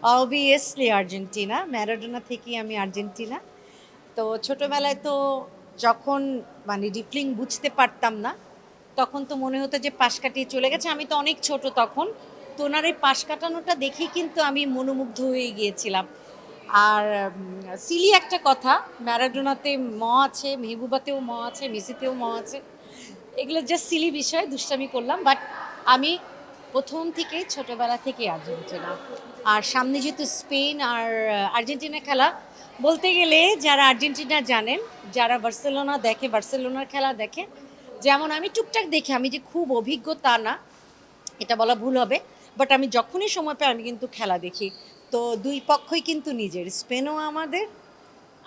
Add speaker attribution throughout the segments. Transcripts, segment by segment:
Speaker 1: Obviously Argentina, Maradona থেকেই আমি Argentina. তো ছোটবেলায় তো যখন মানে ডিফলিং বুঝতে পারতাম না, তখন তো মনে হতো যে পাশ কাটিয়ে চলে গেছে। আমি তো অনেক ছোট তখন। তো ওনার এই পাশ কাটানোটা দেখেই কিন্তু আমি মনোমুগ্ধ হয়ে গিয়েছিলাম। আর সিলি একটা কথা, ম্যারাডোনাতে আছে, মেহবুবাতেও আছে, মেসিতেও আছে। এগুলো জাস্ট সিলি বিষয়, দুষ্টামি করলাম। বাট আমি প্রথম থেকেই ছোটবেলা থেকেই আর্জেন্টিনা। আর সামনে যেহেতু স্পেন আর আর্জেন্টিনা খেলা, বলতে গেলে যারা আর্জেন্টিনা জানেন, যারা বার্সেলোনা দেখে, বার্সেলোনার খেলা দেখে, যেমন আমি টুকটাক দেখি, আমি যে খুব অভিজ্ঞ তা না, এটা বলা ভুল হবে। বাট আমি যখনই সময় পাই আমি কিন্তু খেলা দেখি। তো দুই পক্ষই কিন্তু নিজের, স্পেনও আমাদের,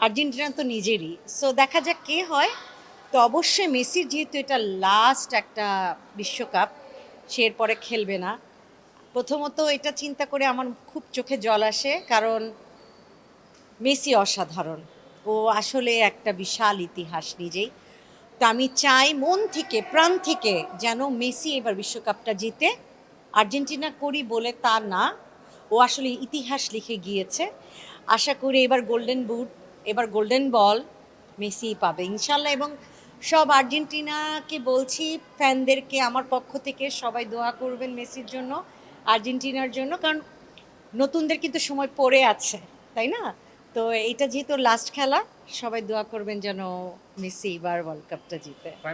Speaker 1: আর্জেন্টিনা তো নিজেরই। সো দেখা যাক কে হয়। তো অবশ্যই মেসির, যেহেতু এটা লাস্ট একটা বিশ্বকাপ, সে এরপরে খেলবে না। প্রথমত এটা চিন্তা করে আমার খুব চোখে জল আসে, কারণ মেসি অসাধারণ। ও আসলে একটা বিশাল ইতিহাস নিজেই। তো আমি চাই মন থেকে, প্রাণ থেকে যেন মেসি এবার বিশ্বকাপটা জিতে। আর্জেন্টিনা করি বলে তা না, ও আসলে ইতিহাস লিখে গিয়েছে। আশা করি এবার গোল্ডেন বুট, এবার গোল্ডেন বল মেসিই পাবে ইনশাল্লাহ। এবং সব আর্জেন্টিনাকে বলছি, ফ্যানদেরকে আমার পক্ষ থেকে সবাই দোয়া করবেন মেসির জন্য, আর্জেন্টিনার জন্য। কারণ নতুনদের কিন্তু সময় পড়ে আছে, তাই না? তো এইটা যেহেতু লাস্ট খেলা, সবাই দোয়া করবেন যেন মেসি এবার ওয়ার্ল্ড কাপটা জিতে।